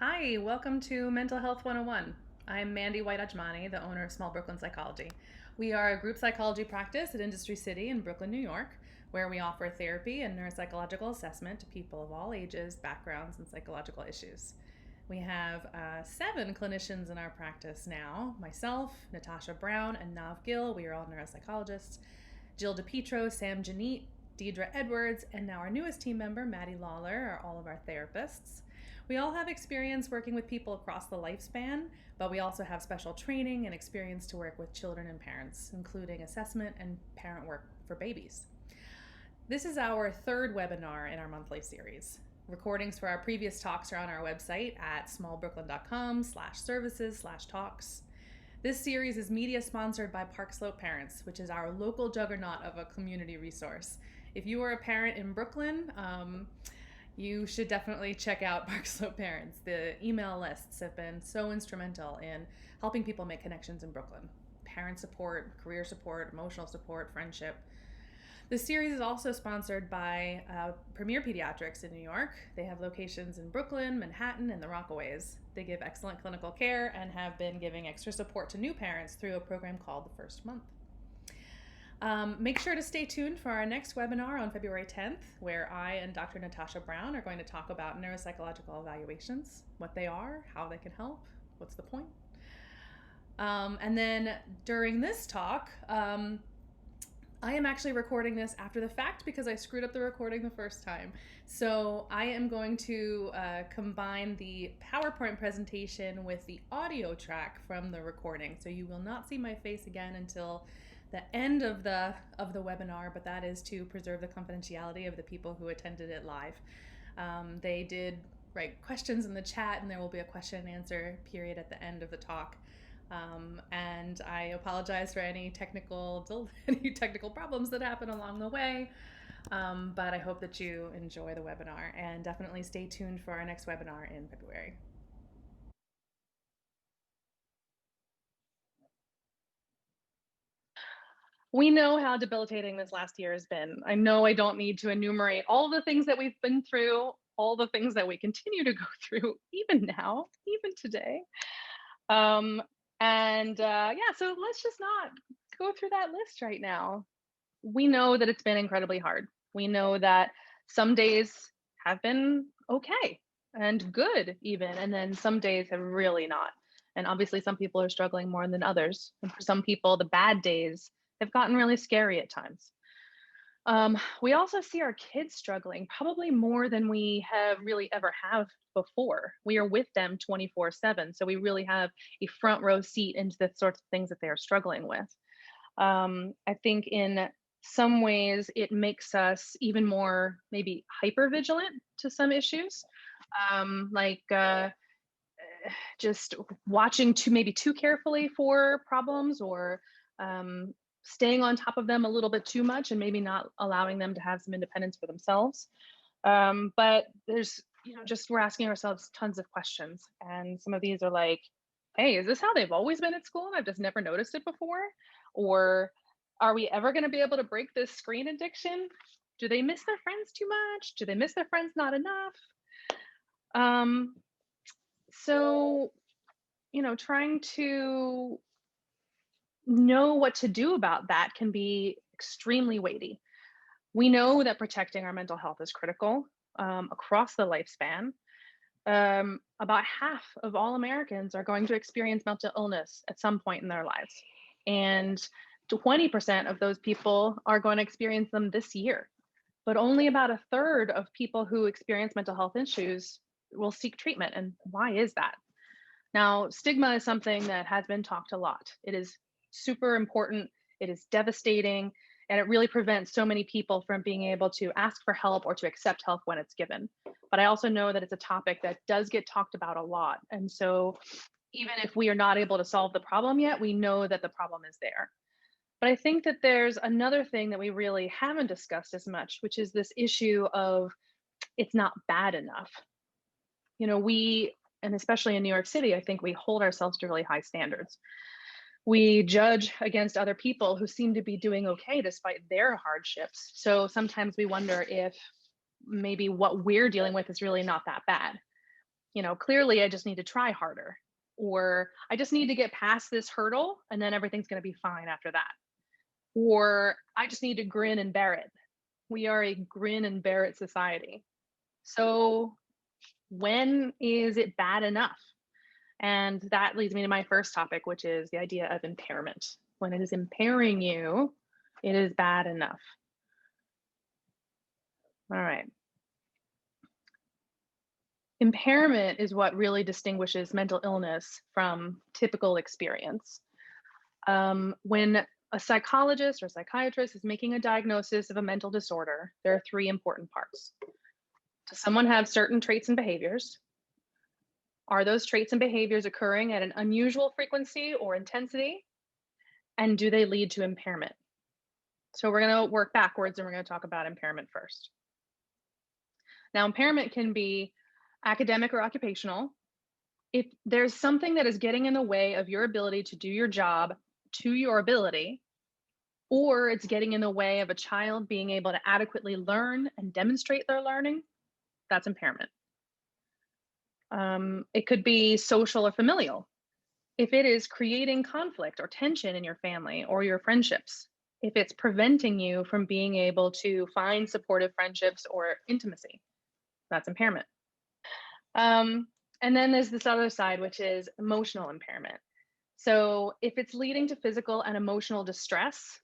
Hi, welcome to Mental Health 101. I'm Mandi White-Ajmani, the owner of Small Brooklyn Psychology. We are a group psychology practice at Industry City in Brooklyn, New York, where we offer therapy and neuropsychological assessment to people of all ages, backgrounds, and psychological issues. We have 7 clinicians in our practice now: myself, Natasha Brown, and Nav Gill. We are all neuropsychologists. Jill DePietro, Sam Janit, Deidre Edwards, and now our newest team member, Maddie Lawler, are all of our therapists. We all have experience working with people across the lifespan, but we also have special training and experience to work with children and parents, including assessment and parent work for babies. This is our third webinar in our monthly series. Recordings for our previous talks are on our website at smallbrooklyn.com/services/talks. This series is media sponsored by Park Slope Parents, which is our local juggernaut of a community resource. If you are a parent in Brooklyn, you should definitely check out Park Slope Parents. The email lists have been so instrumental in helping people make connections in Brooklyn. Parent support, career support, emotional support, friendship. The series is also sponsored by Premier Pediatrics in New York. They have locations in Brooklyn, Manhattan, and the Rockaways. They give excellent clinical care and have been giving extra support to new parents through a program called The First Month. Make sure to stay tuned for our next webinar on February 10th, where I and Dr. Natasha Brown are going to talk about neuropsychological evaluations, what they are, how they can help, what's the point. And then during this talk, I am actually recording this after the fact because I screwed up the recording the first time. So I am going to combine the PowerPoint presentation with the audio track from the recording. So you will not see my face again until the end of the webinar, but that is to preserve the confidentiality of the people who attended it live. They did write questions in the chat, and there will be a question and answer period at the end of the talk. And I apologize for any technical problems that happen along the way. But I hope that you enjoy the webinar, and definitely stay tuned for our next webinar in February. We know how debilitating this last year has been. I know I don't need to enumerate all the things that we've been through, all the things that we continue to go through, even now, even today. Yeah, so let's just not go through that list right now. We know that it's been incredibly hard. We know that some days have been okay and good even, and then some days have really not. And obviously some people are struggling more than others. And for some people, the bad days have gotten really scary at times. We also see our kids struggling probably more than we have really ever have before. We are with them 24/7. So we really have a front row seat into the sorts of things that they are struggling with. I think in some ways it makes us even more maybe hyper vigilant to some issues, like just watching maybe too carefully for problems, or staying on top of them a little bit too much and maybe not allowing them to have some independence for themselves. But there's, just we're asking ourselves tons of questions. And some of these are like, hey, is this how they've always been at school and I've just never noticed it before? Or are we ever going to be able to break this screen addiction? Do they miss their friends too much? Do they miss their friends not enough? So, trying to know what to do about that can be extremely weighty. We know that protecting our mental health is critical across the lifespan. About half of all Americans are going to experience mental illness at some point in their lives. And 20% of those people are going to experience them this year. But only about a third of people who experience mental health issues will seek treatment. And why is that? Now, stigma is something that has been talked a lot. It is super important. It is devastating. And it really prevents so many people from being able to ask for help or to accept help when it's given. But I also know that it's a topic that does get talked about a lot. And so even if we are not able to solve the problem yet, we know that the problem is there. But I think that there's another thing that we really haven't discussed as much, which is this issue of it's not bad enough. And especially in New York City, I think we hold ourselves to really high standards. We judge against other people who seem to be doing okay despite their hardships. So sometimes we wonder if maybe what we're dealing with is really not that bad. Clearly I just need to try harder, or I just need to get past this hurdle and then everything's going to be fine after that. Or I just need to grin and bear it. We are a grin and bear it society. So when is it bad enough? And that leads me to my first topic, which is the idea of impairment. When it is impairing you, it is bad enough. All right. Impairment is what really distinguishes mental illness from typical experience. When a psychologist or psychiatrist is making a diagnosis of a mental disorder, there are three important parts. Does someone have certain traits and behaviors? Are those traits and behaviors occurring at an unusual frequency or intensity? And do they lead to impairment? So we're going to work backwards and we're going to talk about impairment first. Now, impairment can be academic or occupational. If there's something that is getting in the way of your ability to do your job to your ability, or it's getting in the way of a child being able to adequately learn and demonstrate their learning, that's impairment. It could be social or familial. If it is creating conflict or tension in your family or your friendships, if it's preventing you from being able to find supportive friendships or intimacy, that's impairment. And then there's this other side, which is emotional impairment. So if it's leading to physical and emotional distress,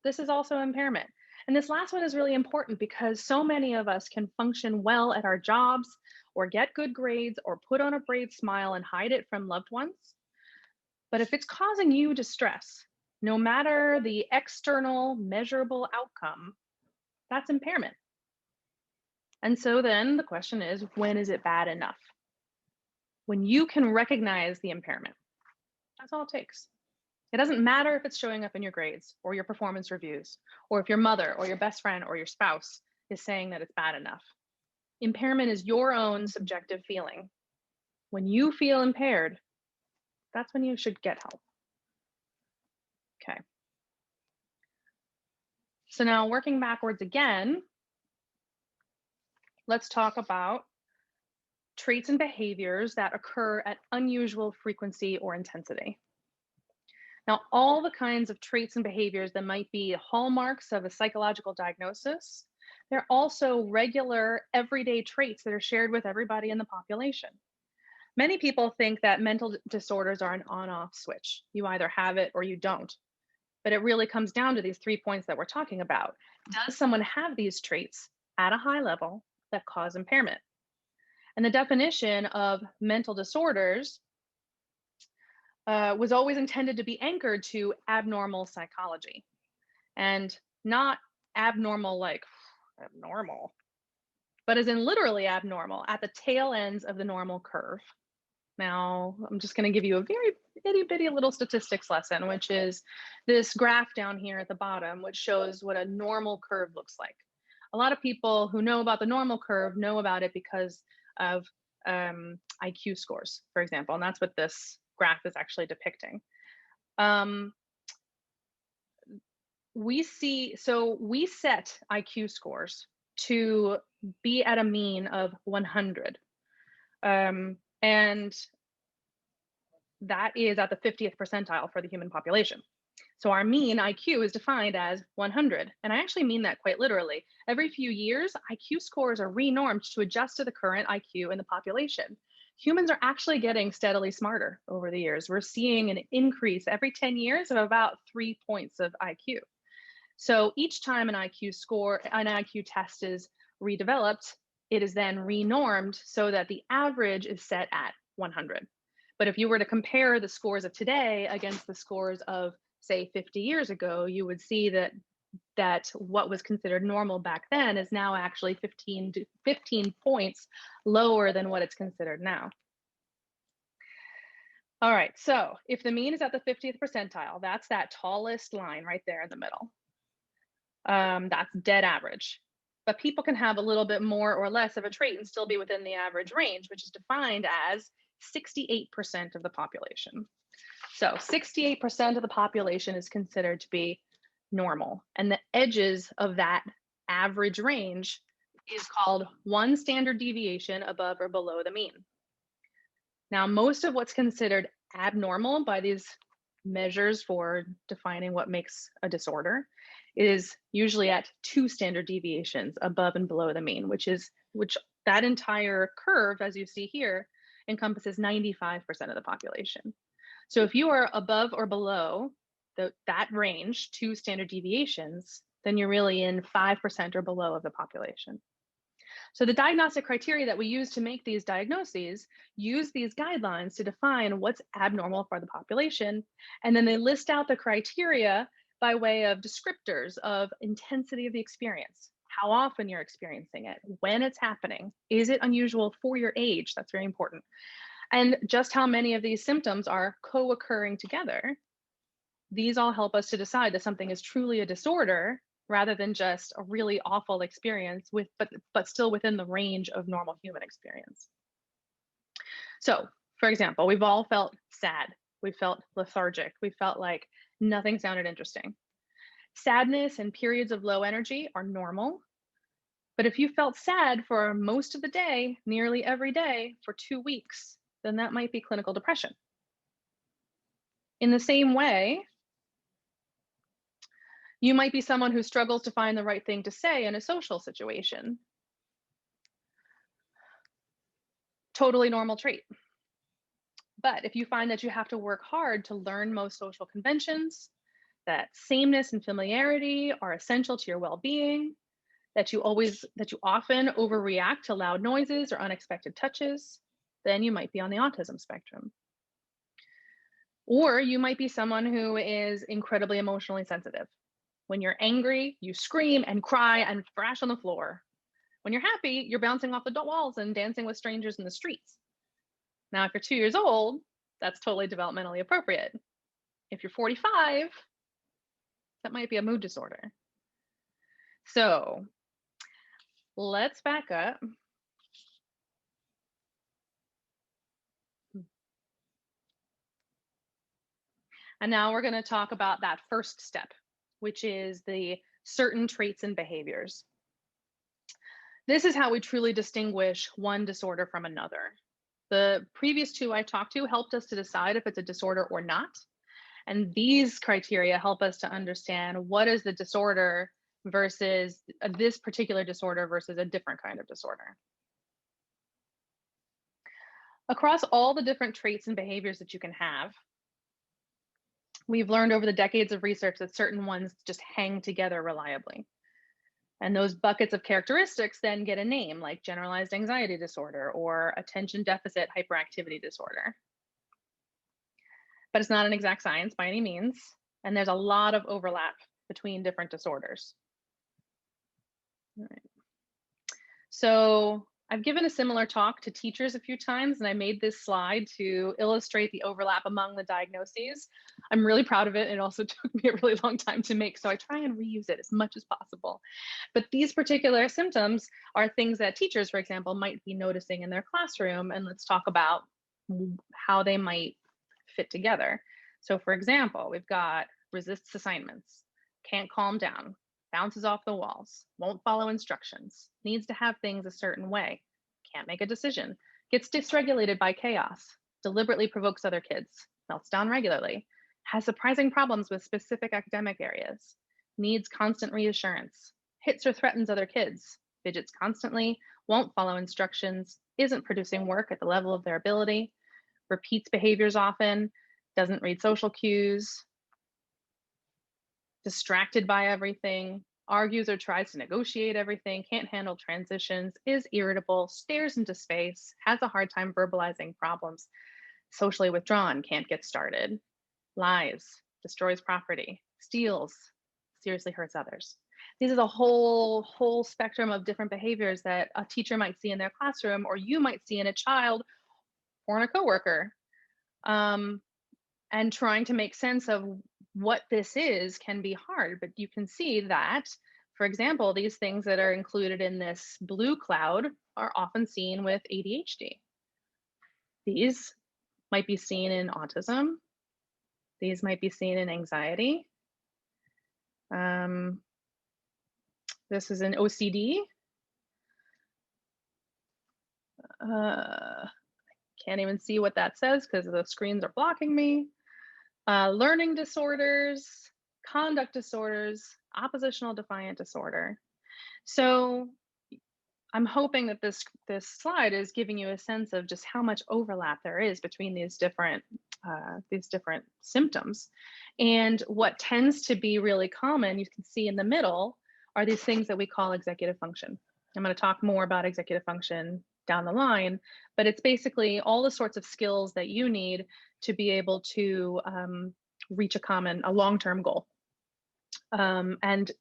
this is also impairment. And this last one is really important because so many of us can function well at our jobs or get good grades or put on a brave smile and hide it from loved ones. But if it's causing you distress, no matter the external measurable outcome, that's impairment. And so then the question is, when is it bad enough? When you can recognize the impairment, that's all it takes. It doesn't matter if it's showing up in your grades or your performance reviews, or if your mother or your best friend or your spouse is saying that it's bad enough. Impairment is your own subjective feeling. When you feel impaired, that's when you should get help. Okay. So now working backwards again, let's talk about traits and behaviors that occur at unusual frequency or intensity. Now, all the kinds of traits and behaviors that might be hallmarks of a psychological diagnosis, they're also regular, everyday traits that are shared with everybody in the population. Many people think that mental disorders are an on-off switch. You either have it or you don't. But it really comes down to these 3 points that we're talking about. Does someone have these traits at a high level that cause impairment? And the definition of mental disorders was always intended to be anchored to abnormal psychology, and not abnormal like abnormal, but as in literally abnormal at the tail ends of the normal curve. Now, I'm just going to give you a very itty bitty little statistics lesson, which is this graph down here at the bottom, which shows what a normal curve looks like. A lot of people who know about the normal curve know about it because of IQ scores, for example, and that's what this graph is actually depicting. We set IQ scores to be at a mean of 100. And that is at the 50th percentile for the human population. So our mean IQ is defined as 100. And I actually mean that quite literally. Every few years, IQ scores are renormed to adjust to the current IQ in the population. Humans are actually getting steadily smarter over the years. We're seeing an increase every 10 years of about 3 points of IQ. So each time an IQ test is redeveloped, it is then renormed so that the average is set at 100. But if you were to compare the scores of today against the scores of, say, 50 years ago, you would see that what was considered normal back then is now actually 15 points lower than what it's considered now. All right, so if the mean is at the 50th percentile, that's that tallest line right there in the middle. That's dead average. But people can have a little bit more or less of a trait and still be within the average range, which is defined as 68% of the population. So 68% of the population is considered to be normal. And the edges of that average range is called one standard deviation above or below the mean. Now, most of what's considered abnormal by these measures for defining what makes a disorder is usually at 2 standard deviations above and below the mean, which that entire curve, as you see here, encompasses 95% of the population. So if you are above or below that range, 2 standard deviations, then you're really in 5% or below of the population. So the diagnostic criteria that we use to make these diagnoses use these guidelines to define what's abnormal for the population. And then they list out the criteria by way of descriptors of intensity of the experience, how often you're experiencing it, when it's happening, is it unusual for your age? That's very important. And just how many of these symptoms are co-occurring together. These all help us to decide that something is truly a disorder rather than just a really awful experience but still within the range of normal human experience. So, for example, we've all felt sad, we felt lethargic, we felt like nothing sounded interesting. Sadness and periods of low energy are normal, but if you felt sad for most of the day, nearly every day for 2 weeks, then that might be clinical depression. In the same way, you might be someone who struggles to find the right thing to say in a social situation. Totally normal trait. But if you find that you have to work hard to learn most social conventions, that sameness and familiarity are essential to your well-being, that you often overreact to loud noises or unexpected touches, then you might be on the autism spectrum. Or you might be someone who is incredibly emotionally sensitive. When you're angry, you scream and cry and thrash on the floor. When you're happy, you're bouncing off the walls and dancing with strangers in the streets. Now, if you're 2 years old, that's totally developmentally appropriate. If you're 45, that might be a mood disorder. So let's back up. And now we're going to talk about that first step, which is the certain traits and behaviors. This is how we truly distinguish one disorder from another. The previous 2 I talked to helped us to decide if it's a disorder or not. And these criteria help us to understand what is the disorder versus this particular disorder versus a different kind of disorder. Across all the different traits and behaviors that you can have, we've learned over the decades of research that certain ones just hang together reliably. And those buckets of characteristics then get a name, like generalized anxiety disorder or attention deficit hyperactivity disorder. But it's not an exact science by any means, and there's a lot of overlap between different disorders. All right. So I've given a similar talk to teachers a few times, and I made this slide to illustrate the overlap among the diagnoses. I'm really proud of it. It also took me a really long time to make, so I try and reuse it as much as possible. But these particular symptoms are things that teachers, for example, might be noticing in their classroom, and let's talk about how they might fit together. So for example, we've got resists assignments, can't calm down, bounces off the walls, won't follow instructions, needs to have things a certain way, can't make a decision, gets dysregulated by chaos, deliberately provokes other kids, melts down regularly, has surprising problems with specific academic areas, needs constant reassurance, hits or threatens other kids, fidgets constantly, won't follow instructions, isn't producing work at the level of their ability, repeats behaviors often, doesn't read social cues, distracted by everything, argues or tries to negotiate everything, can't handle transitions, is irritable, stares into space, has a hard time verbalizing problems, socially withdrawn, can't get started, lies, destroys property, steals, seriously hurts others. These are the whole spectrum of different behaviors that a teacher might see in their classroom, or you might see in a child or in a coworker. And trying to make sense of what this is can be hard, but you can see that, for example, these things that are included in this blue cloud are often seen with ADHD. These might be seen in autism. These might be seen in anxiety. This is an OCD. Can't even see what that says because the screens are blocking me. Learning disorders, conduct disorders, oppositional defiant disorder. So I'm hoping that this slide is giving you a sense of just how much overlap there is between these different symptoms. And what tends to be really common, you can see in the middle, are these things that we call executive function. I'm going to talk more about executive function down the line, but it's basically all the sorts of skills that you need to be able to reach a long-term goal. And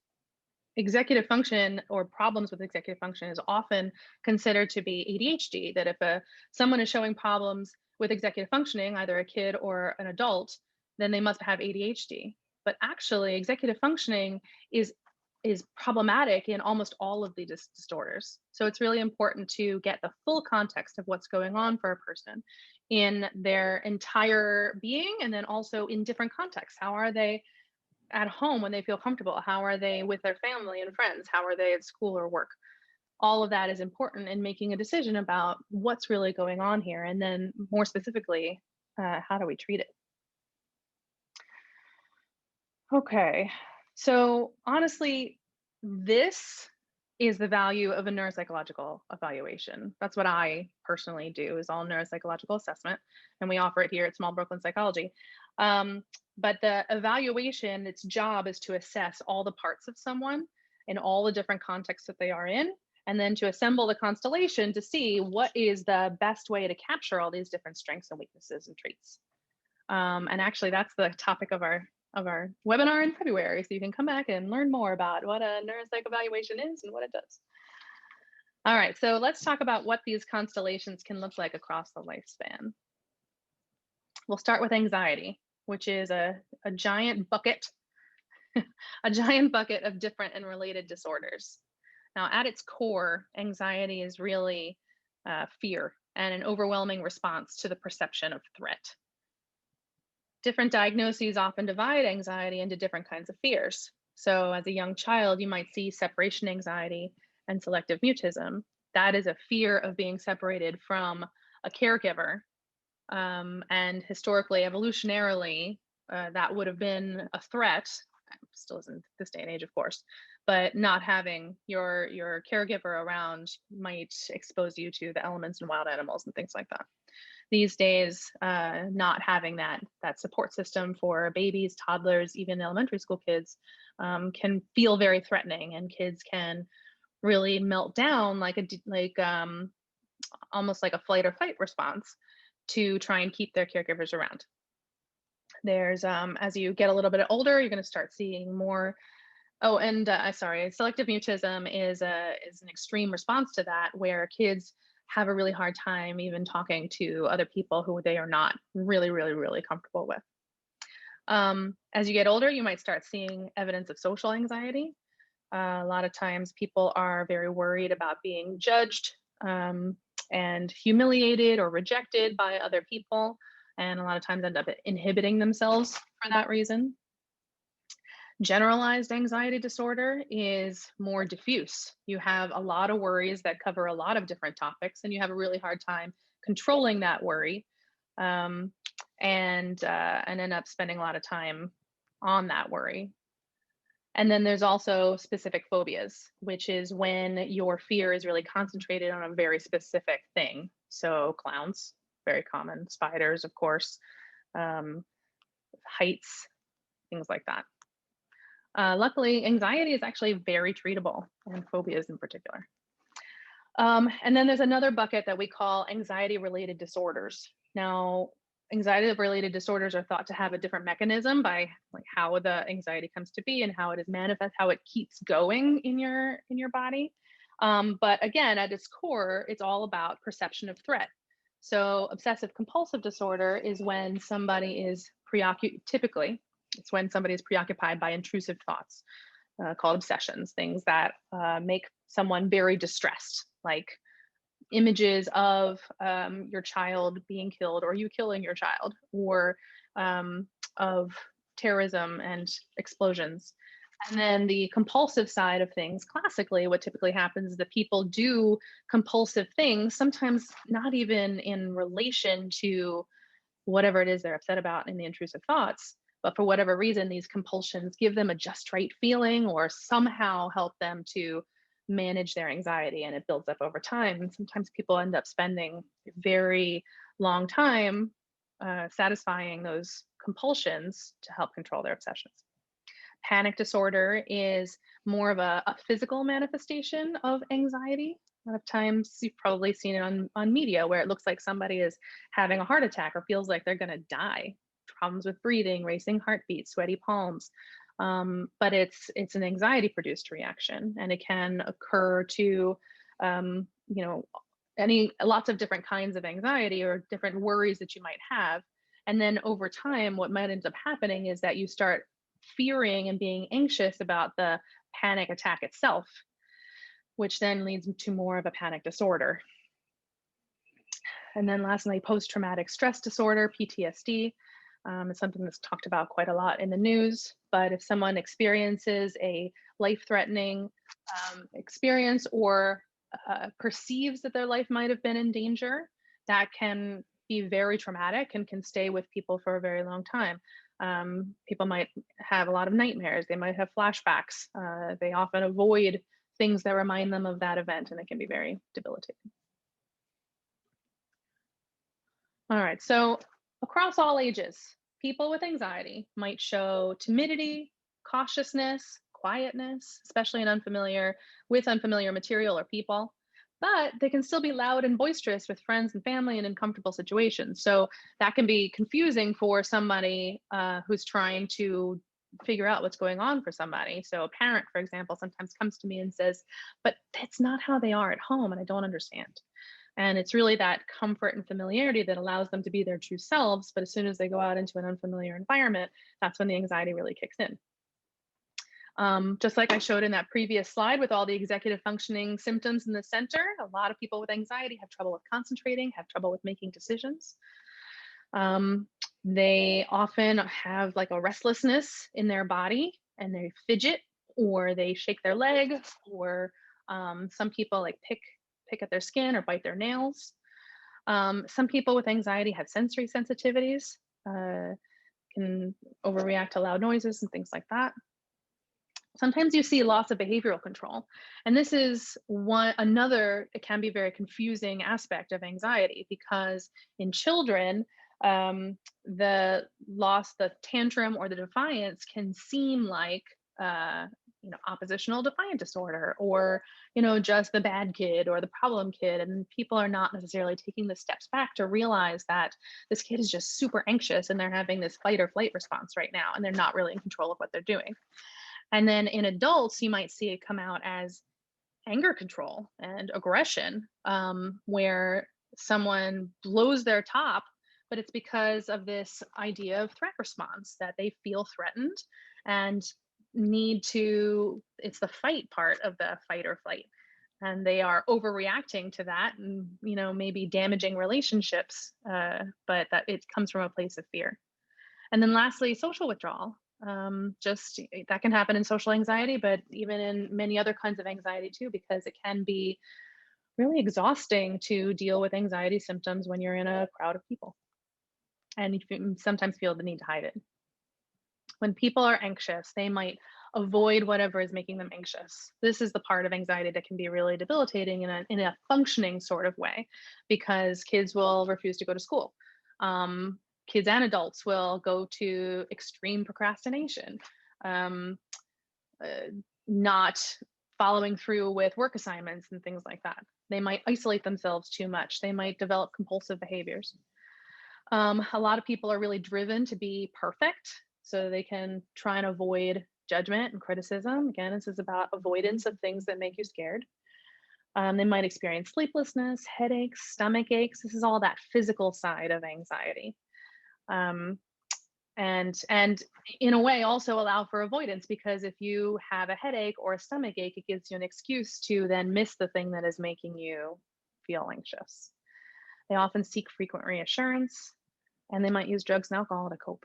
executive function or problems with executive function is often considered to be ADHD, that if someone is showing problems with executive functioning, either a kid or an adult, then they must have ADHD. But actually, executive functioning is problematic in almost all of the disorders. So it's really important to get the full context of what's going on for a person in their entire being, and then also in different contexts. How are they at home when they feel comfortable? How are they with their family and friends? How are they at school or work? All of that is important in making a decision about what's really going on here. And then more specifically, how do we treat it? Okay, so honestly, this is the value of a neuropsychological evaluation. That's what I personally do, is all neuropsychological assessment, and we offer it here at Small Brooklyn Psychology. But the evaluation, its job is to assess all the parts of someone in all the different contexts that they are in, and then to assemble the constellation to see what is the best way to capture all these different strengths and weaknesses and traits. And actually, that's the topic of our webinar in February. So you can come back and learn more about what a neuropsych evaluation is and what it does. All right, so let's talk about what these constellations can look like across the lifespan. We'll start with anxiety, which is a giant bucket, a giant bucket of different and related disorders. Now, at its core, anxiety is really fear and an overwhelming response to the perception of threat. Different diagnoses often divide anxiety into different kinds of fears. So as a young child, you might see separation anxiety and selective mutism. That is a fear of being separated from a caregiver. And historically, evolutionarily, that would have been a threat. Still isn't this day and age, of course, but not having your caregiver around might expose you to the elements and wild animals and things like that. These days, not having that support system for babies, toddlers, even elementary school kids can feel very threatening, and kids can really melt down almost like a flight or fight response to try and keep their caregivers around. There's as you get a little bit older, you're going to start seeing more. Oh, and sorry, selective mutism is an extreme response to that, where kids have a really hard time even talking to other people who they are not really, really, really comfortable with. As you get older, you might start seeing evidence of social anxiety. A lot of times people are very worried about being judged and humiliated or rejected by other people, and a lot of times end up inhibiting themselves for that reason. Generalized anxiety disorder is more diffuse. You have a lot of worries that cover a lot of different topics, and you have a really hard time controlling that worry, and end up spending a lot of time on that worry. And then there's also specific phobias, which is when your fear is really concentrated on a very specific thing. So clowns, very common, spiders, of course, heights, things like that. Luckily, anxiety is actually very treatable, and phobias in particular. And then there's another bucket that we call anxiety-related disorders. Now, anxiety-related disorders are thought to have a different mechanism by how the anxiety comes to be and how it is manifest, how it keeps going in your body. But again, at its core, it's all about perception of threat. So obsessive-compulsive disorder is when somebody is typically, it's when somebody is preoccupied by intrusive thoughts called obsessions, things that make someone very distressed, like images of your child being killed or you killing your child, or of terrorism and explosions. And then the compulsive side of things, classically, what typically happens is that people do compulsive things, sometimes not even in relation to whatever it is they're upset about in the intrusive thoughts. But for whatever reason, these compulsions give them a just right feeling or somehow help them to manage their anxiety, and it builds up over time. And sometimes people end up spending a very long time satisfying those compulsions to help control their obsessions. Panic disorder is more of a physical manifestation of anxiety. A lot of times you've probably seen it on media where it looks like somebody is having a heart attack or feels like they're going to die. Problems with breathing, racing heartbeat, sweaty palms. But it's an anxiety produced reaction, and it can occur to you know any lots of different kinds of anxiety or different worries that you might have. And then over time, what might end up happening is that you start fearing and being anxious about the panic attack itself, which then leads to more of a panic disorder. And then lastly, post-traumatic stress disorder, PTSD, is something that's talked about quite a lot in the news. But if someone experiences a life-threatening experience or perceives that their life might have been in danger, that can be very traumatic and can stay with people for a very long time. People might have a lot of nightmares. They might have flashbacks. They often avoid things that remind them of that event, and it can be very debilitating. All right, so across all ages, people with anxiety might show timidity, cautiousness, quietness, especially with unfamiliar material or people. But they can still be loud and boisterous with friends and family in uncomfortable situations. So that can be confusing for somebody who's trying to figure out what's going on for somebody. So a parent, for example, sometimes comes to me and says, "But that's not how they are at home, and I don't understand." And it's really that comfort and familiarity that allows them to be their true selves. But as soon as they go out into an unfamiliar environment, that's when the anxiety really kicks in. Just like I showed in that previous slide with all the executive functioning symptoms in the center, a lot of people with anxiety have trouble with concentrating, have trouble with making decisions. They often have like a restlessness in their body, and they fidget or they shake their leg, or some people like pick at their skin or bite their nails. Some people with anxiety have sensory sensitivities, can overreact to loud noises and things like that. Sometimes you see loss of behavioral control. And this is it can be very confusing aspect of anxiety, because in children, the tantrum or the defiance can seem like, oppositional defiant disorder, or, just the bad kid or the problem kid. And people are not necessarily taking the steps back to realize that this kid is just super anxious and they're having this fight or flight response right now, and they're not really in control of what they're doing. And then in adults, you might see it come out as anger control and aggression, where someone blows their top, but it's because of this idea of threat response, that they feel threatened and it's the fight part of the fight or flight. And they are overreacting to that and, maybe damaging relationships, but that it comes from a place of fear. And then lastly, social withdrawal. Just that can happen in social anxiety, but even in many other kinds of anxiety too, because it can be really exhausting to deal with anxiety symptoms when you're in a crowd of people, and you sometimes feel the need to hide it. When people are anxious, they might avoid whatever is making them anxious. This is the part of anxiety that can be really debilitating in a functioning sort of way, because kids will refuse to go to school. Kids and adults will go to extreme procrastination, not following through with work assignments and things like that. They might isolate themselves too much. They might develop compulsive behaviors. A lot of people are really driven to be perfect, so they can try and avoid judgment and criticism. Again, this is about avoidance of things that make you scared. They might experience sleeplessness, headaches, stomach aches. This is all that physical side of anxiety. And in a way also allow for avoidance, because if you have a headache or a stomach ache, it gives you an excuse to then miss the thing that is making you feel anxious. They often seek frequent reassurance, and they might use drugs and alcohol to cope.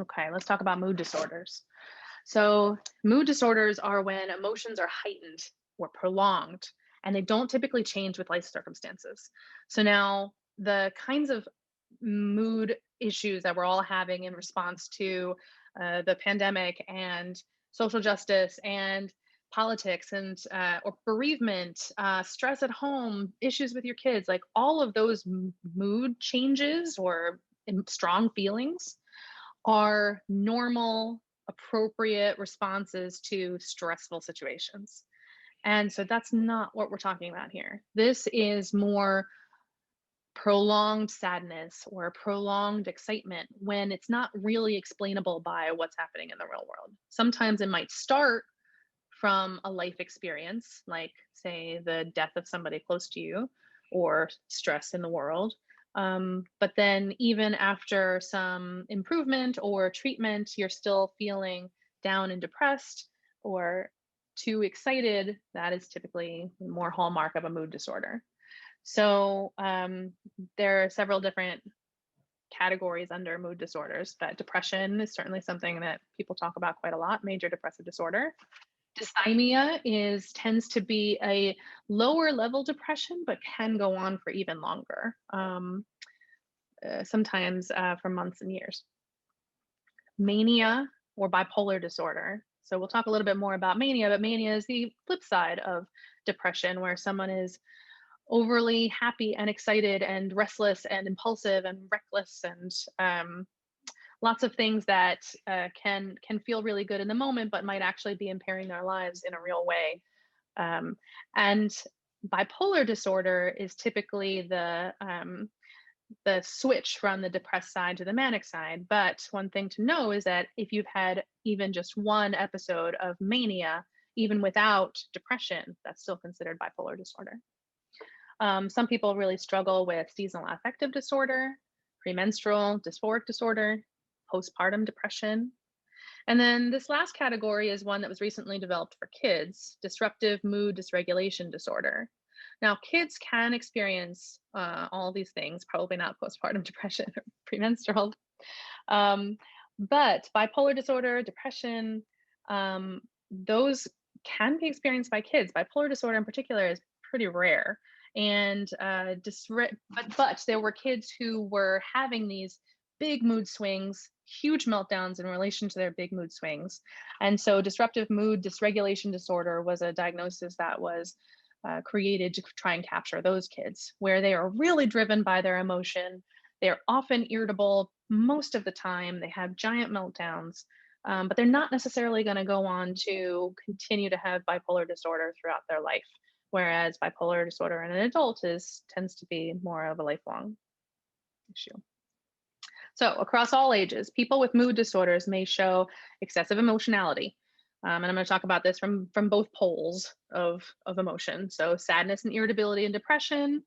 Okay, let's talk about mood disorders. So, mood disorders are when emotions are heightened or prolonged, and they don't typically change with life circumstances. So, now the kinds of mood issues that we're all having in response to the pandemic and social justice and politics and or bereavement, stress at home, issues with your kids, like all of those mood changes or strong feelings are normal, appropriate responses to stressful situations. And so that's not what we're talking about here. This is more prolonged sadness or prolonged excitement when it's not really explainable by what's happening in the real world. Sometimes it might start from a life experience, like, say, the death of somebody close to you or stress in the world. But then, even after some improvement or treatment, you're still feeling down and depressed or too excited. That is typically more hallmark of a mood disorder. So, there are several different categories under mood disorders, but depression is certainly something that people talk about quite a lot, major depressive disorder. Dysthymia tends to be a lower level depression, but can go on for even longer, sometimes for months and years. Mania or bipolar disorder. So we'll talk a little bit more about mania, but mania is the flip side of depression, where someone is overly happy and excited and restless and impulsive and reckless and lots of things that can feel really good in the moment, but might actually be impairing their lives in a real way. And bipolar disorder is typically the switch from the depressed side to the manic side. But one thing to know is that if you've had even just one episode of mania, even without depression, that's still considered bipolar disorder. Some people really struggle with seasonal affective disorder, premenstrual dysphoric disorder, postpartum depression. And then this last category is one that was recently developed for kids, disruptive mood dysregulation disorder. Now, kids can experience all these things, probably not postpartum depression or premenstrual, um, but bipolar disorder, depression, those can be experienced by kids. Bipolar disorder in particular is pretty rare. And but there were kids who were having these big mood swings, huge meltdowns in relation to their big mood swings. And so disruptive mood dysregulation disorder was a diagnosis that was created to try and capture those kids, where they are really driven by their emotion. They're often irritable most of the time. They have giant meltdowns, but they're not necessarily going to go on to continue to have bipolar disorder throughout their life. Whereas bipolar disorder in an adult tends to be more of a lifelong issue. So across all ages, people with mood disorders may show excessive emotionality. And I'm going to talk about this from both poles of emotion. So sadness and irritability in depression,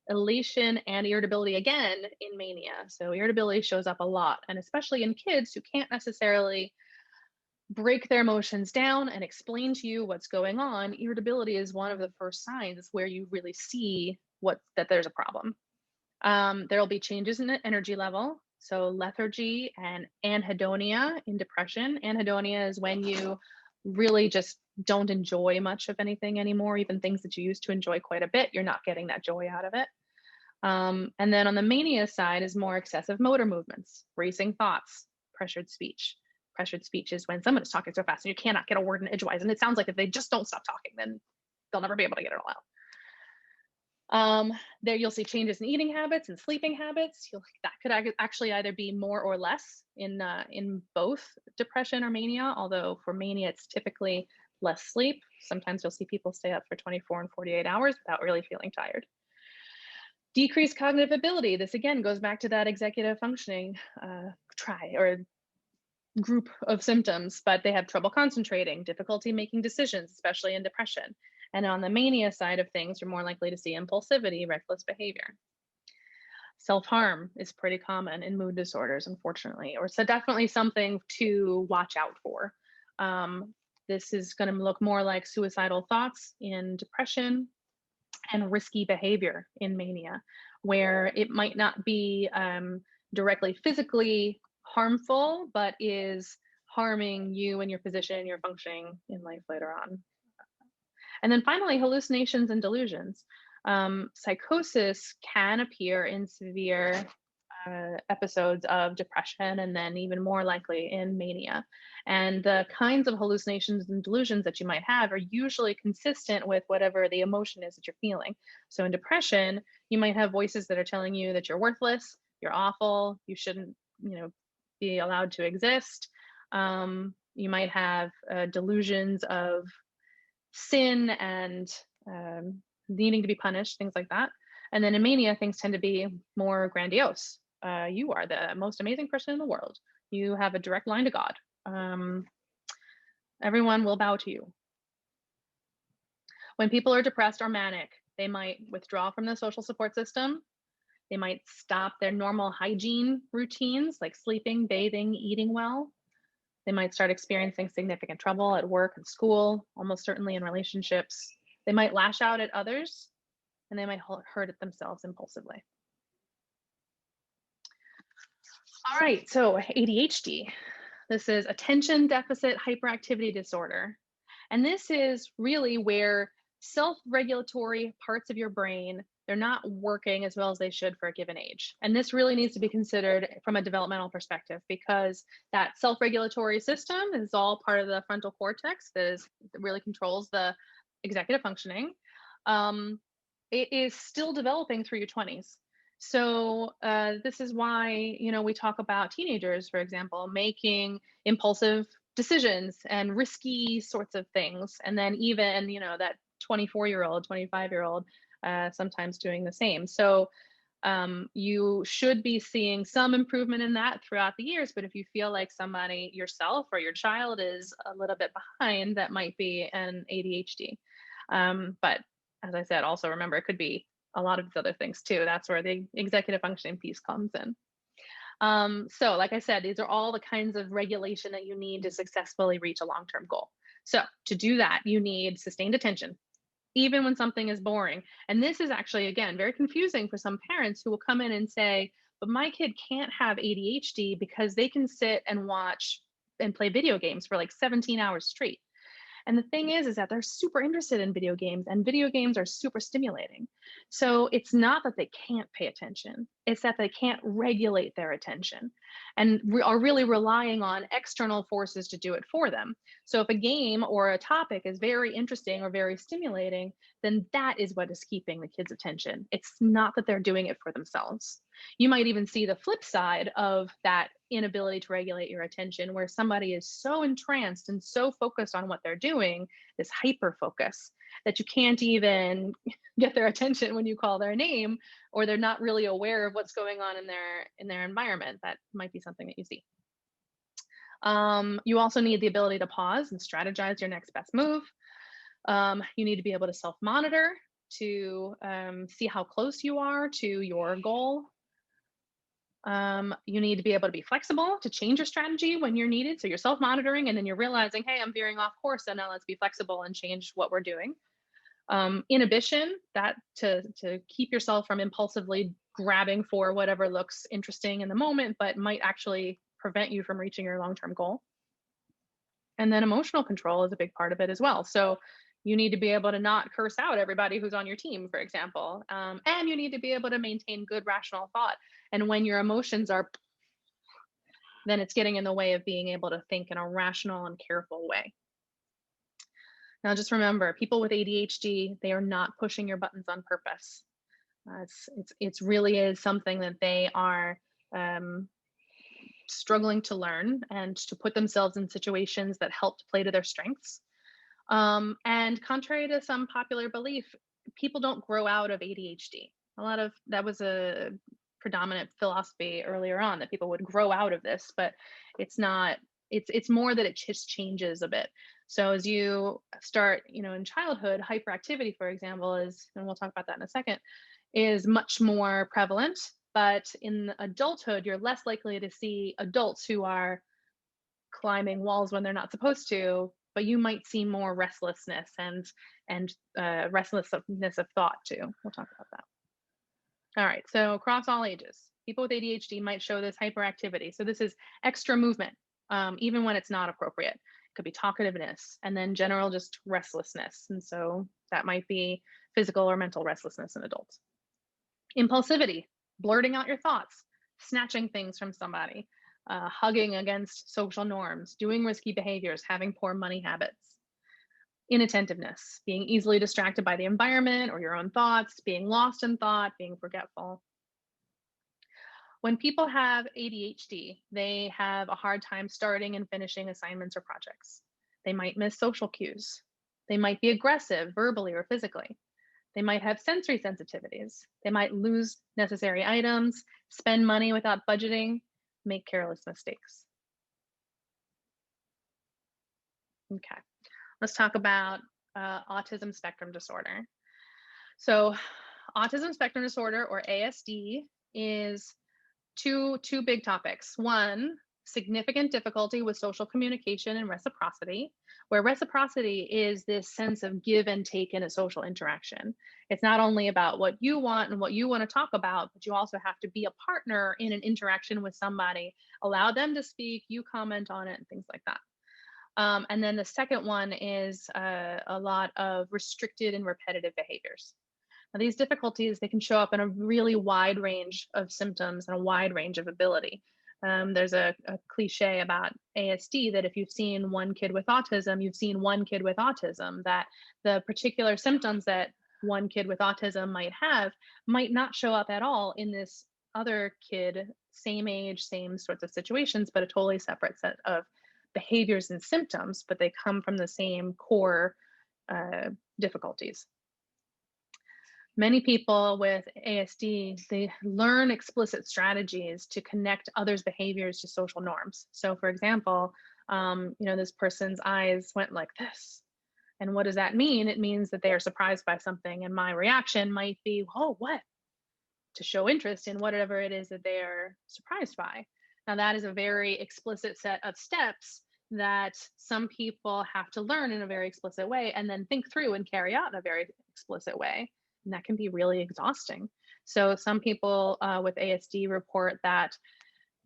elation and irritability again in mania. So irritability shows up a lot, and especially in kids who can't necessarily break their emotions down and explain to you what's going on. Irritability is one of the first signs where you really see that there's a problem. There will be changes in the energy level. So lethargy and anhedonia in depression. Anhedonia is when you really just don't enjoy much of anything anymore, even things that you used to enjoy quite a bit. You're not getting that joy out of it. And then on the mania side is more excessive motor movements, racing thoughts, pressured speech. Pressured speech is when someone is talking so fast and you cannot get a word in edgewise. And it sounds like if they just don't stop talking, then they'll never be able to get it all out. There you'll see changes in eating habits and sleeping habits. That could actually either be more or less in both depression or mania, although for mania it's typically less sleep. Sometimes you'll see people stay up for 24 and 48 hours without really feeling tired. Decreased cognitive ability. This again goes back to that executive functioning group of symptoms, but they have trouble concentrating, difficulty making decisions, especially in depression. And on the mania side of things, you're more likely to see impulsivity, reckless behavior. Self-harm is pretty common in mood disorders, unfortunately, or so definitely something to watch out for. This is going to look more like suicidal thoughts in depression and risky behavior in mania, where it might not be directly physically harmful, but is harming you and your position and your functioning in life later on. And then finally, hallucinations and delusions. Psychosis can appear in severe episodes of depression, and then even more likely in mania. And the kinds of hallucinations and delusions that you might have are usually consistent with whatever the emotion is that you're feeling. So in depression, you might have voices that are telling you that you're worthless, you're awful, you shouldn't, be allowed to exist. You might have delusions of sin and needing to be punished, things like that. And then in mania, things tend to be more grandiose. You are the most amazing person in the world. You have a direct line to God. Everyone will bow to you. When people are depressed or manic, they might withdraw from the social support system. They might stop their normal hygiene routines like sleeping, bathing, eating well. They might start experiencing significant trouble at work and school, almost certainly in relationships. They might lash out at others, and they might hurt themselves impulsively. All right, so ADHD. This is attention deficit hyperactivity disorder. And this is really where self-regulatory parts of your brain, they're not working as well as they should for a given age. And this really needs to be considered from a developmental perspective, because that self-regulatory system is all part of the frontal cortex that really controls the executive functioning. It is still developing through your 20s. So this is why, we talk about teenagers, for example, making impulsive decisions and risky sorts of things. And then even, that 24-year-old, 25-year-old, sometimes doing the same. So you should be seeing some improvement in that throughout the years. But if you feel like somebody, yourself or your child, is a little bit behind, that might be an ADHD. But as I said, also remember, it could be a lot of these other things too. That's where the executive functioning piece comes in. So like I said, these are all the kinds of regulation that you need to successfully reach a long-term goal. So to do that, you need sustained attention, even when something is boring. And this is actually, again, very confusing for some parents who will come in and say, but my kid can't have ADHD because they can sit and watch and play video games for like 17 hours straight. And the thing is that they're super interested in video games, and video games are super stimulating. So it's not that they can't pay attention, it's that they can't regulate their attention and are really relying on external forces to do it for them. So if a game or a topic is very interesting or very stimulating, then that is what is keeping the kids' attention. It's not that they're doing it for themselves. You might even see the flip side of that inability to regulate your attention, where somebody is so entranced and so focused on what they're doing, this hyper focus, that you can't even get their attention when you call their name, or they're not really aware of what's going on in their environment. That might be something that you see. You also need the ability to pause and strategize your next best move. You need to be able to self-monitor to see how close you are to your goal. You need to be able to be flexible to change your strategy when you're needed. So you're self-monitoring, and then you're realizing, hey, I'm veering off course, so now let's be flexible and change what we're doing. Inhibition, that to keep yourself from impulsively grabbing for whatever looks interesting in the moment, but might actually prevent you from reaching your long-term goal. And then emotional control is a big part of it as well. So you need to be able to not curse out everybody who's on your team, for example. And you need to be able to maintain good rational thought. And when your emotions are, then it's getting in the way of being able to think in a rational and careful way. Now, just remember, people with ADHD, they are not pushing your buttons on purpose. It's really is something that they are struggling to learn and to put themselves in situations that help to play to their strengths. And contrary to some popular belief, people don't grow out of ADHD. That was a predominant philosophy earlier on, that people would grow out of this, but it's not. It's more that it just changes a bit. So as you start, in childhood, hyperactivity, for example, is, and we'll talk about that in a second, is much more prevalent. But in adulthood, you're less likely to see adults who are climbing walls when they're not supposed to, but you might see more restlessness and restlessness of thought too. We'll talk about that. All right, so across all ages, People with ADHD might show this hyperactivity. So this is extra movement, even when it's not appropriate. It could be talkativeness, and then general just restlessness. And so that might be physical or mental restlessness in adults. Impulsivity, blurting out your thoughts, snatching things from somebody, hugging against social norms, doing risky behaviors, having poor money habits. Inattentiveness, being easily distracted by the environment or your own thoughts, being lost in thought, being forgetful. When people have ADHD, they have a hard time starting and finishing assignments or projects. They might miss social cues. They might be aggressive verbally or physically. They might have sensory sensitivities. They might lose necessary items, spend money without budgeting, make careless mistakes. Okay, let's talk about autism spectrum disorder. So, autism spectrum disorder, or ASD, is two big topics. One, significant difficulty with social communication and reciprocity, where reciprocity is this sense of give and take in a social interaction. It's not only about what you want and what you want to talk about, but you also have to be a partner in an interaction with somebody, allow them to speak, you comment on it, and things like that. And then the second one is a lot of restricted and repetitive behaviors. Now, these difficulties, they can show up in a really wide range of symptoms and a wide range of ability. There's a cliche about ASD that if you've seen one kid with autism, you've seen one kid with autism, that the particular symptoms that one kid with autism might have might not show up at all in this other kid, same age, same sorts of situations, but a totally separate set of behaviors and symptoms, but they come from the same core difficulties. Many people with ASD, they learn explicit strategies to connect others' behaviors to social norms. So for example, this person's eyes went like this. And what does that mean? It means that they are surprised by something. And my reaction might be, oh, what? To show interest in whatever it is that they are surprised by. Now, that is a very explicit set of steps that some people have to learn in a very explicit way and then think through and carry out in a very explicit way. And that can be really exhausting. So some people with ASD report that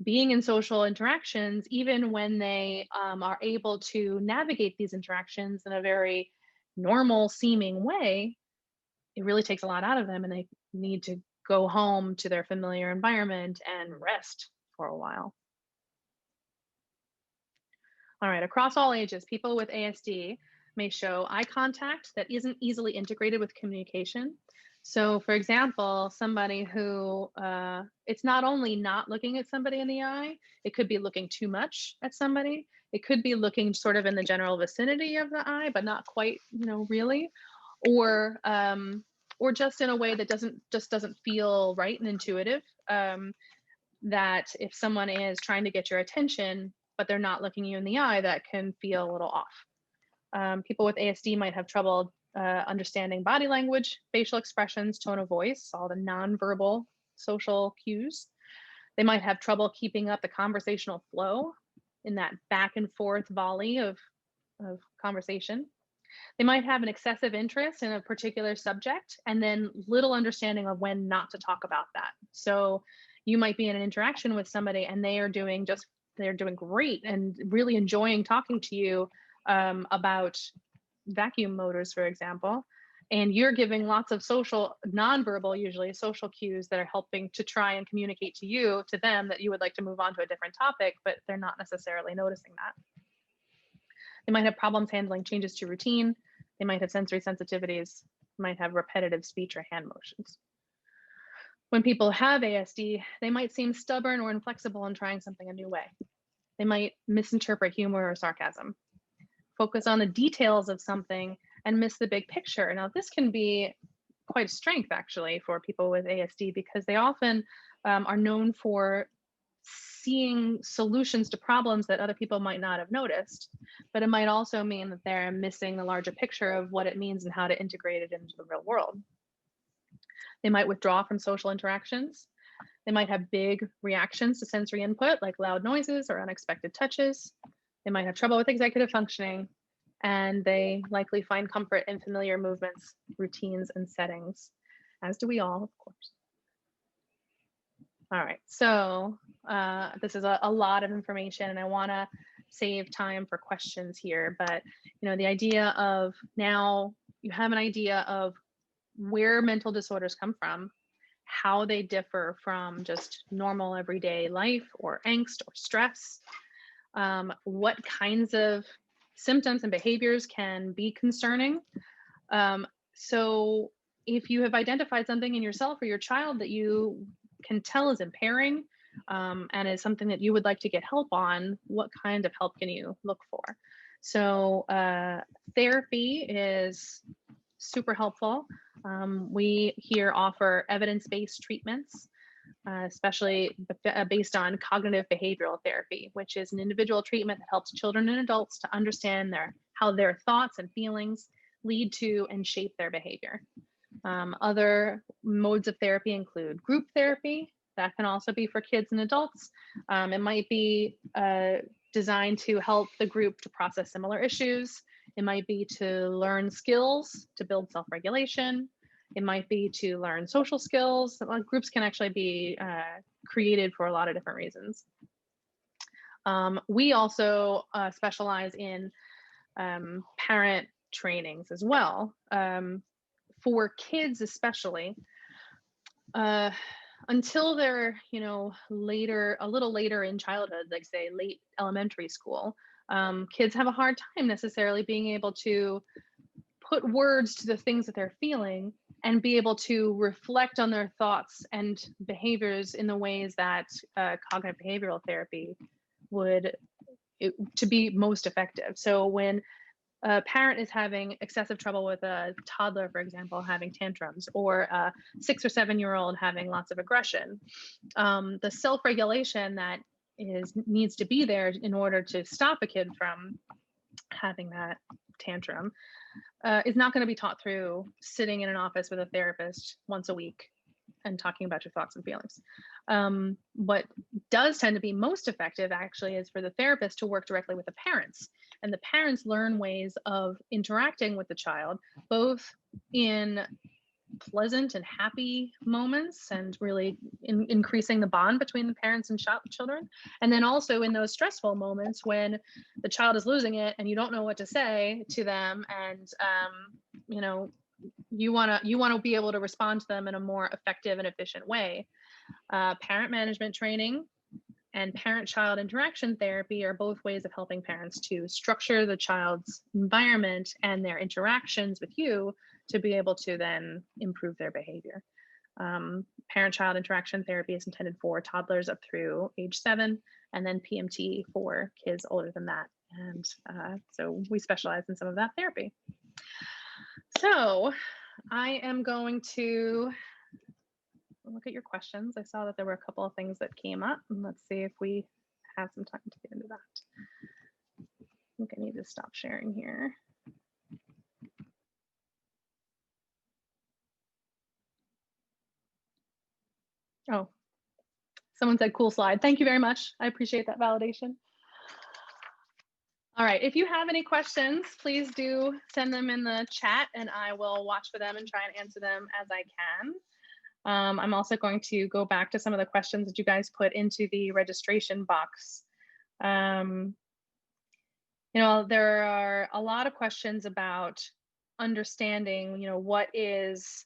being in social interactions, even when they are able to navigate these interactions in a very normal seeming way, it really takes a lot out of them and they need to go home to their familiar environment and rest for a while. All right, across all ages, people with ASD may show eye contact that isn't easily integrated with communication. So, for example, somebody who it's not only not looking at somebody in the eye, it could be looking too much at somebody. It could be looking sort of in the general vicinity of the eye, but not quite, really, or just in a way that doesn't feel right and intuitive. That if someone is trying to get your attention, but they're not looking you in the eye, that can feel a little off. People with ASD might have trouble understanding body language, facial expressions, tone of voice, all the nonverbal social cues. They might have trouble keeping up the conversational flow in that back and forth volley of conversation. They might have an excessive interest in a particular subject and then little understanding of when not to talk about that. So you might be in an interaction with somebody and they're doing great and really enjoying talking to you about vacuum motors, for example, and you're giving lots of social, nonverbal, usually social cues that are helping to try and communicate to them that you would like to move on to a different topic, but they're not necessarily noticing that. They might have problems handling changes to routine. They might have sensory sensitivities, might have repetitive speech or hand motions. When people have ASD, they might seem stubborn or inflexible in trying something a new way. They might misinterpret humor or sarcasm, focus on the details of something and miss the big picture. Now, this can be quite a strength actually for people with ASD because they often are known for seeing solutions to problems that other people might not have noticed, but it might also mean that they're missing the larger picture of what it means and how to integrate it into the real world. They might withdraw from social interactions. They might have big reactions to sensory input, like loud noises or unexpected touches. They might have trouble with executive functioning, and they likely find comfort in familiar movements, routines, and settings, as do we all, of course. All right. So this is a lot of information, and I want to save time for questions here. But the idea of now you have an idea of where mental disorders come from, how they differ from just normal everyday life or angst or stress, what kinds of symptoms and behaviors can be concerning. So, if you have identified something in yourself or your child that you can tell is impairing, and is something that you would like to get help on, what kind of help can you look for? So, therapy is super helpful. We here offer evidence based treatments, especially based on cognitive behavioral therapy, which is an individual treatment that helps children and adults to understand how their thoughts and feelings lead to and shape their behavior. Other modes of therapy include group therapy. That can also be for kids and adults. It might be designed to help the group to process similar issues. It might be to learn skills to build self regulation. It might be to learn social skills. Groups can actually be created for a lot of different reasons. We also specialize in parent trainings as well. For kids especially, until they're a little later in childhood, like say late elementary school, kids have a hard time necessarily being able to put words to the things that they're feeling and be able to reflect on their thoughts and behaviors in the ways that cognitive behavioral therapy would to be most effective. So when a parent is having excessive trouble with a toddler, for example, having tantrums, or a 6 or 7 year old having lots of aggression, the self-regulation that needs to be there in order to stop a kid from having that tantrum is not going to be taught through sitting in an office with a therapist once a week and talking about your thoughts and feelings. What does tend to be most effective actually is for the therapist to work directly with the parents. And the parents learn ways of interacting with the child, both in pleasant and happy moments and really increasing the bond between the parents and children. And then also in those stressful moments when the child is losing it and you don't know what to say to them, and you want to be able to respond to them in a more effective and efficient way. Parent management training and parent-child interaction therapy are both ways of helping parents to structure the child's environment and their interactions with you to be able to then improve their behavior. Parent-child interaction therapy is intended for toddlers up through age 7, and then PMT for kids older than that. And so we specialize in some of that therapy. So I am going to look at your questions. I saw that there were a couple of things that came up, and let's see if we have some time to get into that. I think I need to stop sharing here. Oh, someone said cool slide. Thank you very much. I appreciate that validation. All right, if you have any questions, please do send them in the chat and I will watch for them and try and answer them as I can. I'm also going to go back to some of the questions that you guys put into the registration box. There are a lot of questions about understanding, what is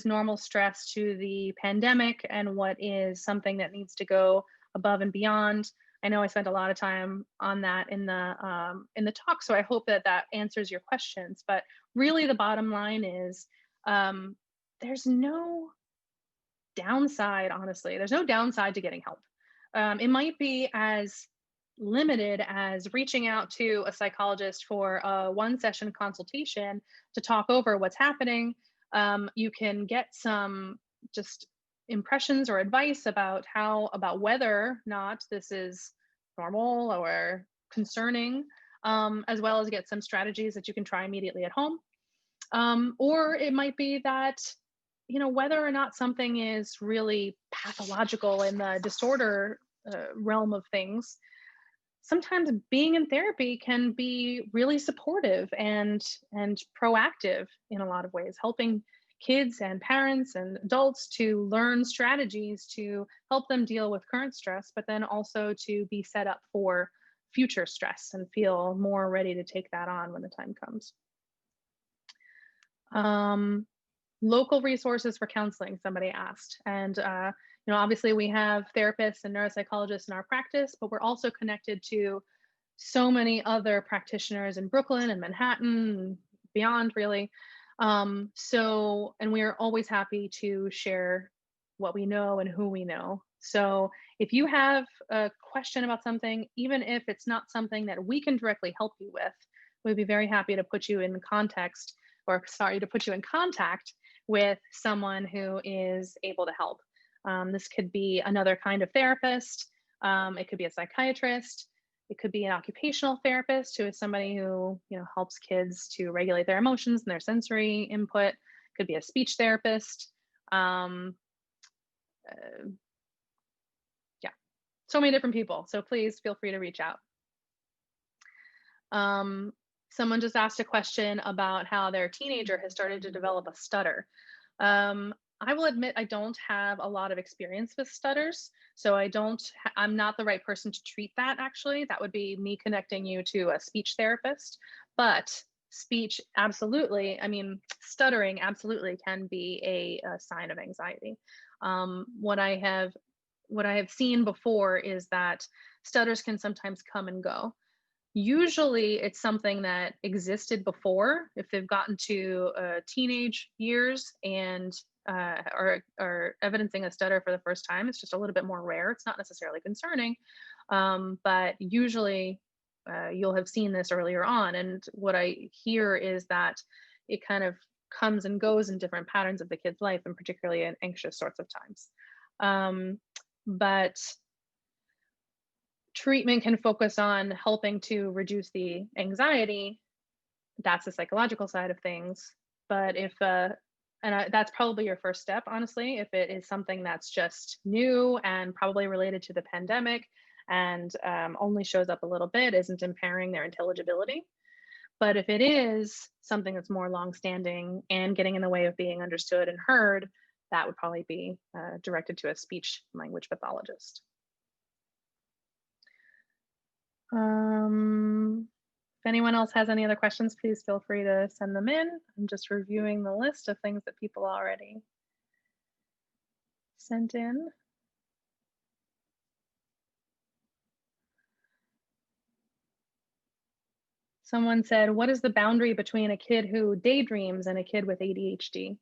normal stress to the pandemic and what is something that needs to go above and beyond. I know I spent a lot of time on that in the talk, so I hope that answers your questions. But really, the bottom line is there's no downside. Honestly, there's no downside to getting help. It might be as limited as reaching out to a psychologist for a 1-session consultation to talk over what's happening. You can get some just impressions or advice about whether or not this is normal or concerning, as well as get some strategies that you can try immediately at home. Or it might be that, whether or not something is really pathological in the disorder realm of things, sometimes being in therapy can be really supportive and proactive in a lot of ways, helping kids and parents and adults to learn strategies to help them deal with current stress, but then also to be set up for future stress and feel more ready to take that on when the time comes. Local resources for counseling, somebody asked. And, obviously we have therapists and neuropsychologists in our practice, but we're also connected to so many other practitioners in Brooklyn and Manhattan and beyond, really. And we are always happy to share what we know and who we know. So if you have a question about something, even if it's not something that we can directly help you with, we'd be very happy to put you in context, or sorry, to put you in contact with someone who is able to help. This could be another kind of therapist. It could be a psychiatrist. It could be an occupational therapist who is somebody who, helps kids to regulate their emotions and their sensory input. It could be a speech therapist. Yeah, so many different people. So please feel free to reach out. Someone just asked a question about how their teenager has started to develop a stutter. I will admit I don't have a lot of experience with stutters, so I'm not the right person to treat that, actually. That would be me connecting you to a speech therapist. But speech, absolutely, stuttering absolutely can be a sign of anxiety. What I have seen before is that stutters can sometimes come and go. Usually it's something that existed before. If they've gotten to teenage years and are evidencing a stutter for the first time, it's just a little bit more rare. It's not necessarily concerning, but usually you'll have seen this earlier on. And what I hear is that it kind of comes and goes in different patterns of the kid's life, and particularly in anxious sorts of times. But treatment can focus on helping to reduce the anxiety. That's the psychological side of things. But that's probably your first step, honestly. If it is something that's just new and probably related to the pandemic and only shows up a little bit, isn't impairing their intelligibility. But if it is something that's more longstanding and getting in the way of being understood and heard, that would probably be directed to a speech language pathologist. If anyone else has any other questions, please feel free to send them in. I'm just reviewing the list of things that people already sent in. Someone said, what is the boundary between a kid who daydreams and a kid with ADHD?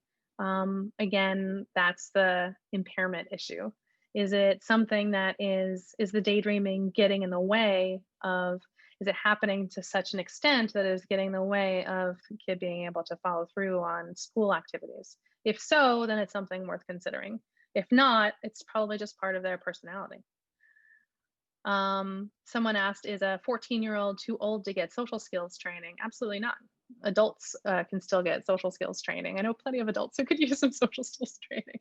Again, that's the impairment issue. Is it something that is the daydreaming getting in the way of, is it happening to such an extent that is getting in the way of the kid being able to follow through on school activities? If so, then it's something worth considering. If not, it's probably just part of their personality. Someone asked, is a 14-year-old too old to get social skills training? Absolutely not. Adults can still get social skills training. I know plenty of adults who could use some social skills training.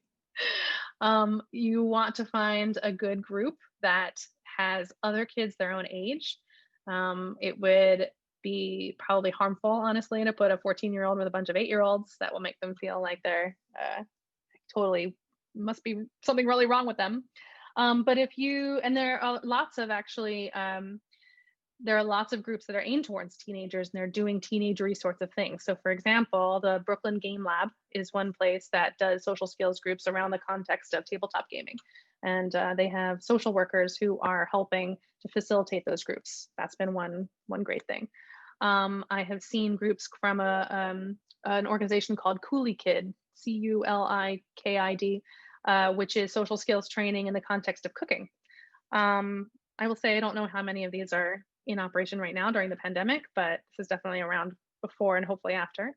You want to find a good group that has other kids their own age. It would be probably harmful, honestly, to put a 14-year-old with a bunch of 8-year-olds. That will make them feel like they're totally, must be something really wrong with them. But and there are lots of there are lots of groups that are aimed towards teenagers, and they're doing teenagery sorts of things. So for example, the Brooklyn Game Lab is one place that does social skills groups around the context of tabletop gaming. And they have social workers who are helping to facilitate those groups. That's been one great thing. I have seen groups from an organization called Coolie Kid, CULIKID, which is social skills training in the context of cooking. I will say I don't know how many of these are in operation right now during the pandemic, but this is definitely around before and hopefully after.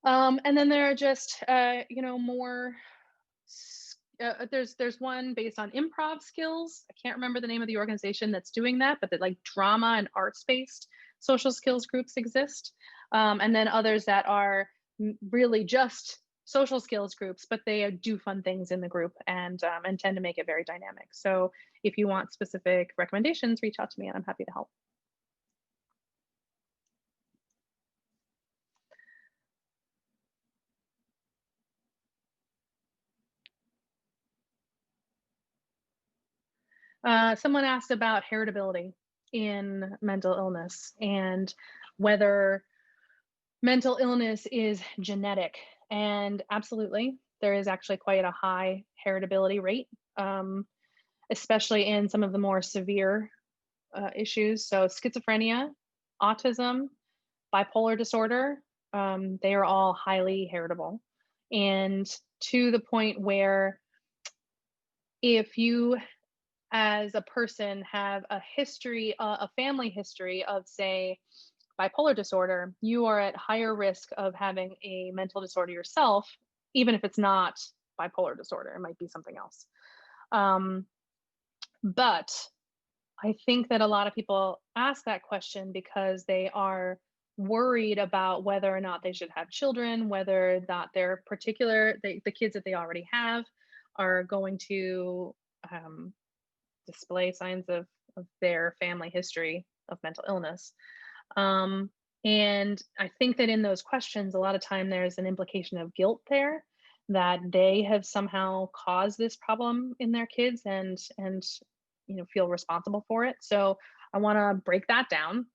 And then there are just, more, there's one based on improv skills. I can't remember the name of the organization that's doing that, but like drama and arts-based social skills groups exist. And then others that are really just social skills groups, but they do fun things in the group and tend to make it very dynamic. So if you want specific recommendations, reach out to me and I'm happy to help. Someone asked about heritability in mental illness and whether mental illness is genetic. And absolutely, there is actually quite a high heritability rate, um, especially in some of the more severe issues. So, schizophrenia, autism, bipolar disorder, they are all highly heritable. And to the point where if you as a person have a history, a family history of, say, bipolar disorder, you are at higher risk of having a mental disorder yourself, even if it's not bipolar disorder. It might be something else. Um, but I think that a lot of people ask that question because they are worried about whether or not they should have children, whether or not their particular, the kids that they already have are going to um, display signs of their family history of mental illness. Um, and I think that in those questions, a lot of time there's an implication of guilt there that they have somehow caused this problem in their kids and feel responsible for it. So I want to break that down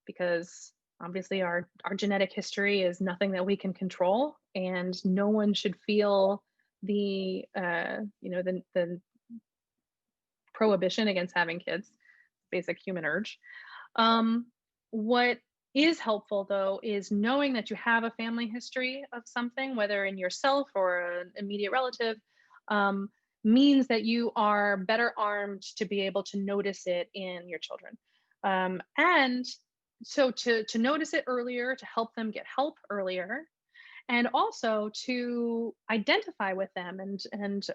because obviously our genetic history is nothing that we can control, and no one should feel the prohibition against having kids, basic human urge. Um, what is helpful though is knowing that you have a family history of something, whether in yourself or an immediate relative, um, means that you are better armed to be able to notice it in your children. And so to notice it earlier, to help them get help earlier, and also to identify with them and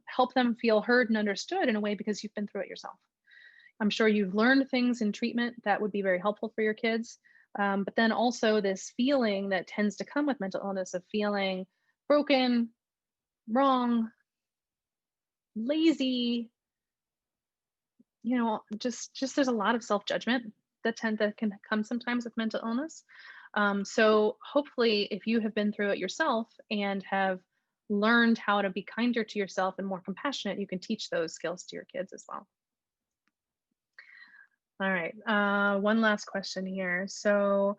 help them feel heard and understood in a way because you've been through it yourself. I'm sure you've learned things in treatment that would be very helpful for your kids. But then also this feeling that tends to come with mental illness of feeling broken, wrong, lazy, just there's a lot of self-judgment that can come sometimes with mental illness. So hopefully if you have been through it yourself and have learned how to be kinder to yourself and more compassionate, you can teach those skills to your kids as well. All right. One last question here. So,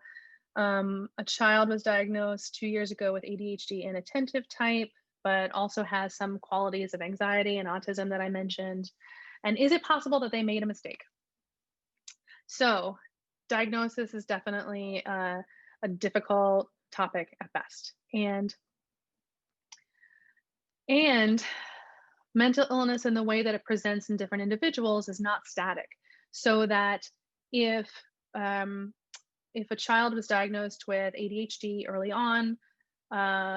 a child was diagnosed 2 years ago with ADHD inattentive type, but also has some qualities of anxiety and autism that I mentioned. And is it possible that they made a mistake? So, diagnosis is definitely a difficult topic at best, and mental illness and the way that it presents in different individuals is not static. So that if um, if a child was diagnosed with ADHD early on,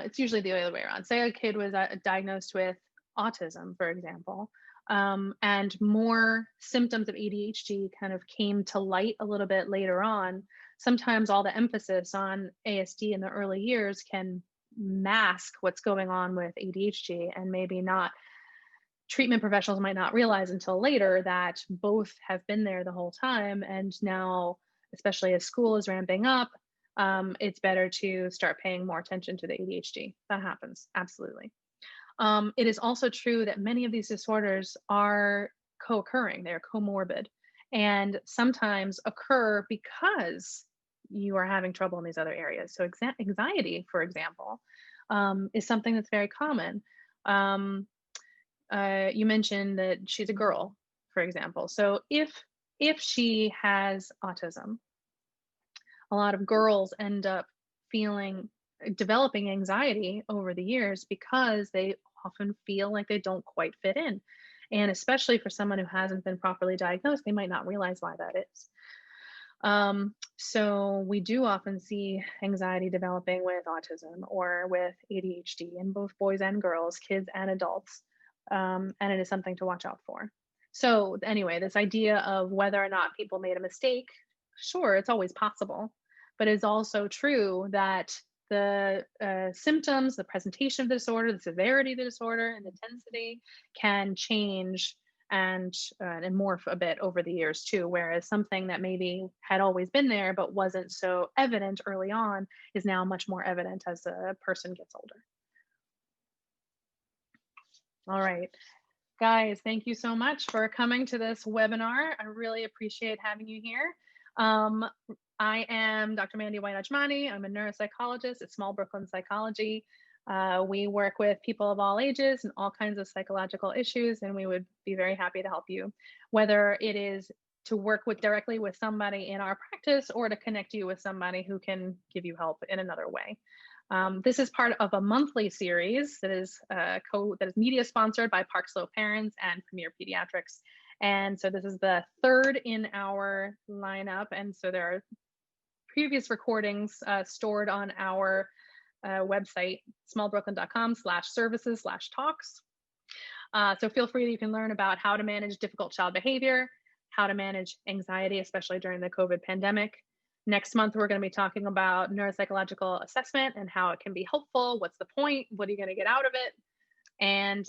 it's usually the other way around. Say a kid was diagnosed with autism, for example, and more symptoms of ADHD kind of came to light a little bit later on. Sometimes all the emphasis on ASD in the early years can mask what's going on with ADHD, and maybe not treatment professionals might not realize until later that both have been there the whole time. And now, especially as school is ramping up, it's better to start paying more attention to the ADHD. That happens, absolutely. It is also true that many of these disorders are co occurring, they're comorbid, and sometimes occur because you are having trouble in these other areas. So, anxiety, for example, is something that's very common. Um, you mentioned that she's a girl, for example. So if she has autism, a lot of girls end up feeling developing anxiety over the years because they often feel like they don't quite fit in. And especially for someone who hasn't been properly diagnosed, they might not realize why that is. So we do often see anxiety developing with autism or with ADHD in both boys and girls, kids and adults. And it is something to watch out for. So anyway, this idea of whether or not people made a mistake, sure, it's always possible, but it's also true that the symptoms, the presentation of the disorder, the severity of the disorder, and the intensity can change and morph a bit over the years too. Whereas something that maybe had always been there but wasn't so evident early on is now much more evident as a person gets older. All right. Guys, thank you so much for coming to this webinar. I really appreciate having you here. Um, I am Dr. Mandi White-Ajmani. I'm a neuropsychologist at Small Brooklyn Psychology. We work with people of all ages and all kinds of psychological issues, and we would be very happy to help you, whether it is to work with directly with somebody in our practice or to connect you with somebody who can give you help in another way. This is part of a monthly series that is media sponsored by Park Slope Parents and Premier Pediatrics. And so this is the third in our lineup. And so there are previous recordings stored on our website, smallbrooklyn.com/services/talks. So feel free, you can learn about how to manage difficult child behavior, how to manage anxiety, especially during the COVID pandemic. Next month, we're going to be talking about neuropsychological assessment and how it can be helpful. What's the point? What are you going to get out of it? And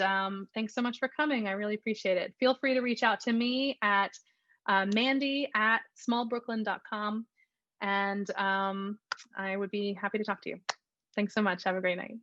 thanks so much for coming. I really appreciate it. Feel free to reach out to me at mandy@smallbrooklyn.com. And I would be happy to talk to you. Thanks so much. Have a great night.